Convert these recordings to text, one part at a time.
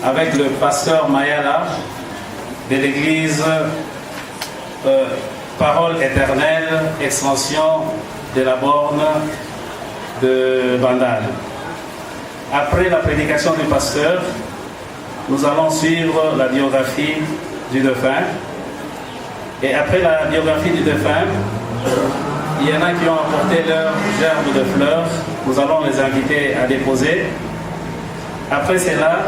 avec le pasteur Mayala de l'église Parole éternelle, extension de la borne de Bandal. Après la prédication du pasteur, nous allons suivre la biographie du défunt. Et après la biographie du défunt, il y en a qui ont apporté leur gerbe de fleurs. Nous allons les inviter à déposer. Après cela,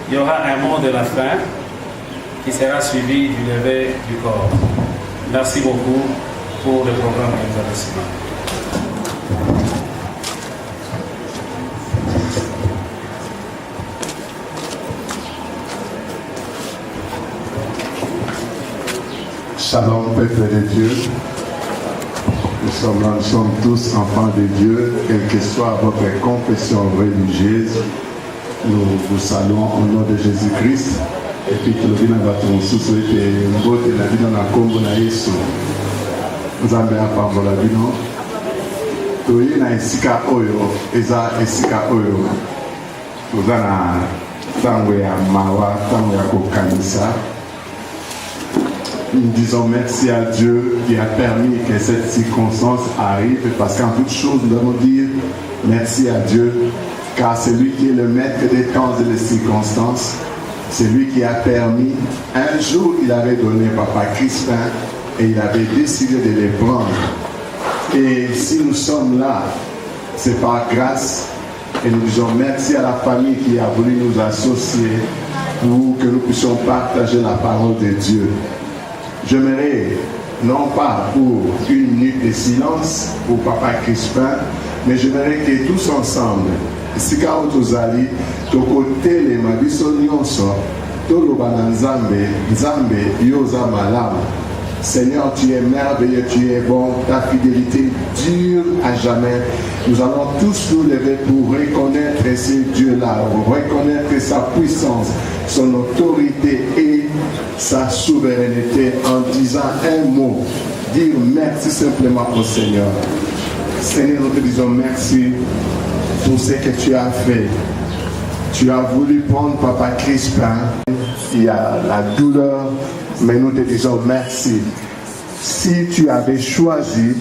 il y aura un mot de la fin qui sera suivi du lever du corps. Merci beaucoup pour le programme que vous avez suivi. Shalom, peuple de Dieu. Nous sommes tous enfants de Dieu, quelle que soit votre confession religieuse. Nous vous saluons au nom de Jésus-Christ. Et puis que le bien va ton souci et le beau de la vie dans la combo na Yesu. Nous avons un peu la vie non. Toye na esika oyo, eza esika oyo. Nous avons tango ya mawa, tango ya kokanisa. Nous disons merci à Dieu qui a permis que cette circonstance arrive, parce qu'en toute chose, nous devons dire merci à Dieu, car c'est lui qui est le maître des temps et des circonstances. C'est lui qui a permis. Un jour, il avait donné Papa Crispin et il avait décidé de les prendre. Et si nous sommes là, c'est par grâce. Et nous disons merci à la famille qui a voulu nous associer pour que nous puissions partager la parole de Dieu. J'aimerais, non pas pour une minute de silence pour Papa Crispin, mais j'aimerais que tous ensemble, sika otozali, tokote le mabiso nyonso, toloba na Nzambe, Nzambe yoza malamu. Seigneur, tu es merveilleux, tu es bon, ta fidélité dure à jamais. Nous allons tous nous lever pour reconnaître ce Dieu-là, reconnaître sa puissance, son autorité et sa souveraineté en disant un mot, dire merci simplement au Seigneur. Seigneur, nous te disons merci pour ce que tu as fait. Tu as voulu prendre Papa Crispin, il y a la douleur, mais nous te disons merci. Si tu avais choisi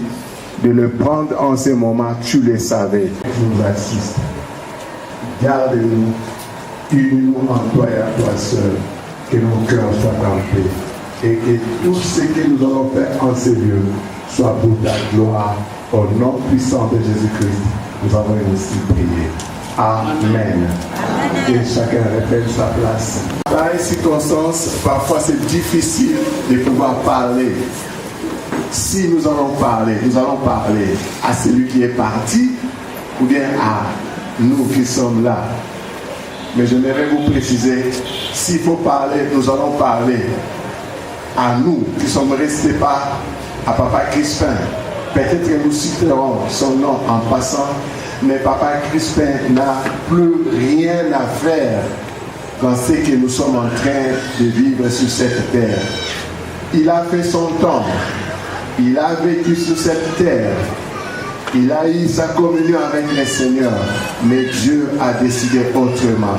de le prendre en ce moment, tu le savais. Nous assiste. Garde-nous, unis-nous en toi et à toi seul, que nos cœurs soient en paix et que tout ce que nous allons faire en ces lieux soit pour ta gloire. Au nom puissant de Jésus-Christ, nous avons aussi prié. Amen. Et chacun répète sa place. Dans les circonstances, parfois c'est difficile de pouvoir parler. Si nous allons parler à celui qui est parti ou bien à nous qui sommes là. Mais j'aimerais vous préciser, s'il faut parler, nous allons parler à nous qui sommes restés pas à Papa Crispin. Peut-être que nous citerons son nom en passant, mais Papa Crispin n'a plus rien à faire dans ce que nous sommes en train de vivre sur cette terre. Il a fait son temps, il a vécu sur cette terre, il a eu sa communion avec le Seigneur, mais Dieu a décidé autrement.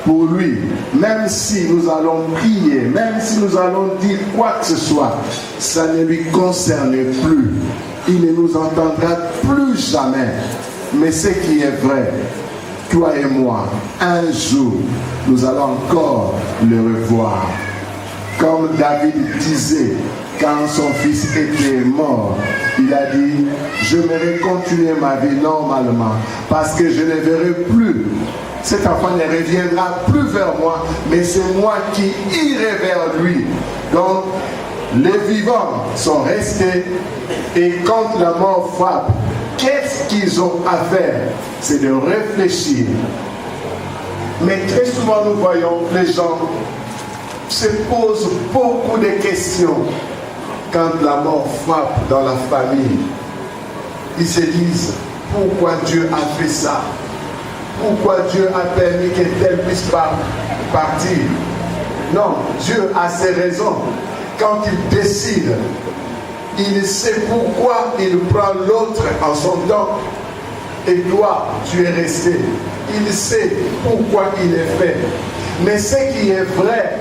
Pour lui, même si nous allons prier, même si nous allons dire quoi que ce soit, ça ne lui concerne plus. Il ne nous entendra plus jamais. Mais ce qui est vrai, toi et moi, un jour, nous allons encore le revoir. Comme David disait, quand son fils était mort, il a dit, je vais continuer ma vie normalement, parce que je ne verrai plus. Cet enfant ne reviendra plus vers moi, mais c'est moi qui irai vers lui. Donc, les vivants sont restés, et quand la mort frappe, qu'est-ce qu'ils ont à faire? C'est de réfléchir. Mais très souvent, nous voyons que les gens se posent beaucoup de questions quand la mort frappe dans la famille. Ils se disent, pourquoi Dieu a fait ça? Pourquoi Dieu a permis que tel puisse partir? Non, Dieu a ses raisons. Quand il décide Il sait pourquoi il prend l'autre en son temps. Et toi, tu es resté. Il sait pourquoi il est fait. Mais ce qui est vrai,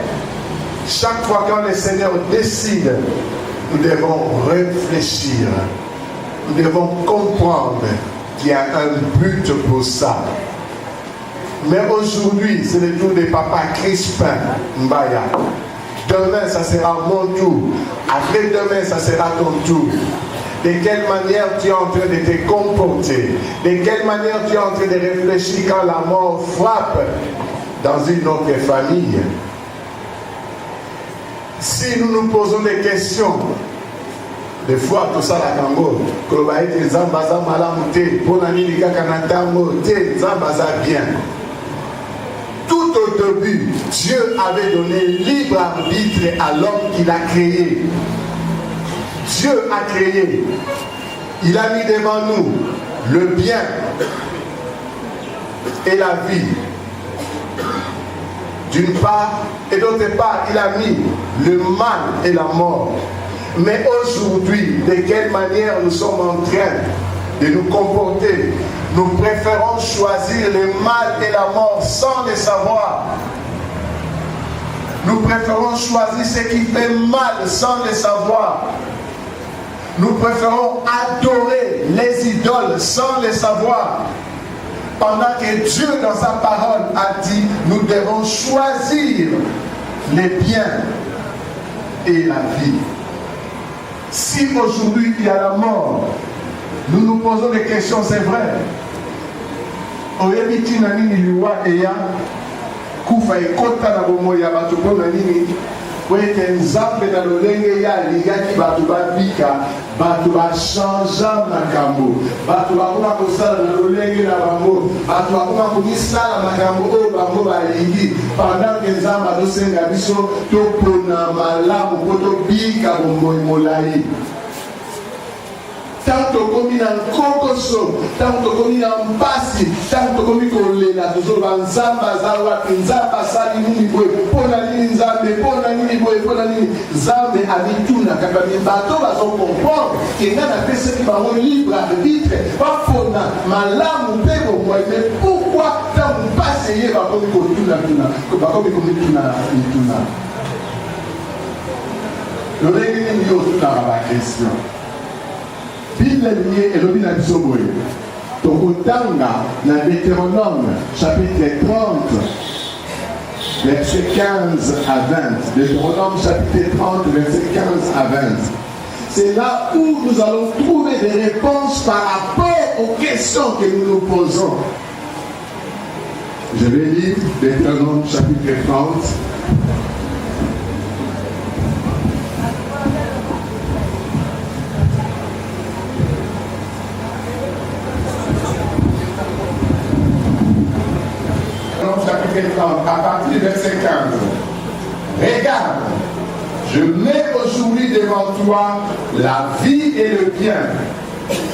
chaque fois quand le Seigneur décide, nous devons réfléchir. Nous devons comprendre qu'il y a un but pour ça. Mais aujourd'hui, c'est le tour de Papa Crispin Mbaya. Demain, ça sera mon tour. Après-demain, ça sera ton tour. De quelle manière tu es en train de te comporter? De quelle manière tu es en train de réfléchir quand la mort frappe dans une autre famille? Si nous nous posons des questions, des fois, tout ça, la Congo, bien. Tout au début, Dieu avait donné libre arbitre à l'homme qu'il a créé. Dieu a créé. Il a mis devant nous le bien et la vie. D'une part, et d'autre part, il a mis le mal et la mort. Mais aujourd'hui, de quelle manière nous sommes en train de nous comporter? Nous préférons choisir le mal et la mort sans le savoir. Nous préférons choisir ce qui fait mal sans le savoir. Nous préférons adorer les idoles sans le savoir. Pendant que Dieu, dans sa parole, a dit, nous devons choisir les biens et la vie. Si aujourd'hui il y a la mort, nous nous posons des questions, c'est vrai. Oyebiti na nini liwa eya kufa ekota na bomo ya batu pona nini kwete nzambe na lolenge ya ligaki batu babika batu bachangea makambo batu bakoma kosala na lolenge na bango batu bakoma komisala makambo oyo bango balingi pendant que nzambe azosenga biso topona malamu po tobika bomoi molai. Tanto komi na nkokoso, tanto komi na mpasi, tanto komi kolela tozoba nzambe aza wapi, nzambe asali nini boye, pona nini nzambe, pona nini boye, pona nini nzambe abituna kaka bato bazokomprendre ke nga napesaki bango libre arbitre bapona malamu mpe bomoi. Mais pourquoi ntango mpasi eye bakomi kotunatuna, bakomi komituna mituna? lolenge nini yo otunaka bakristian? Bible liée et l'objet d'Abisoboye. Tokotanga, dans Deutéronome, chapitre 30, verset 15 à 20. Deutéronome, chapitre 30, verset 15 à 20. C'est là où nous allons trouver des réponses par rapport aux questions que nous nous posons. Je vais lire Deutéronome, chapitre 30. À partir du verset 15. Regarde, je mets aujourd'hui devant toi la vie et le bien,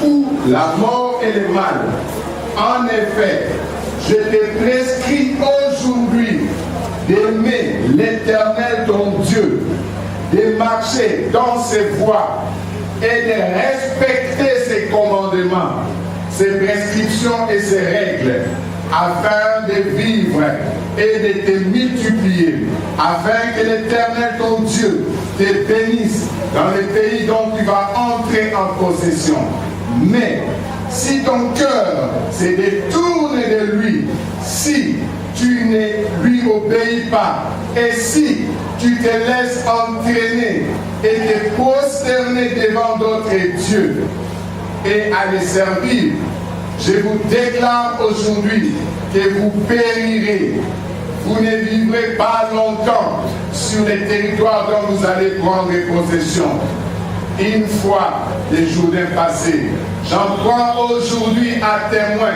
ou la mort et le mal. En effet, je te prescris aujourd'hui d'aimer l'Éternel ton Dieu, de marcher dans ses voies et de respecter ses commandements, ses prescriptions et ses règles, afin de vivre et de te multiplier, afin que l'Éternel ton Dieu te bénisse dans le pays dont tu vas entrer en possession. Mais si ton cœur se détourne de lui, si tu ne lui obéis pas, et si tu te laisses entraîner et te prosterner devant d'autres dieux et à les servir, je vous déclare aujourd'hui que vous périrez. Vous ne vivrez pas longtemps sur les territoires dont vous allez prendre possession. Une fois les jours passés, j'en prends aujourd'hui à témoin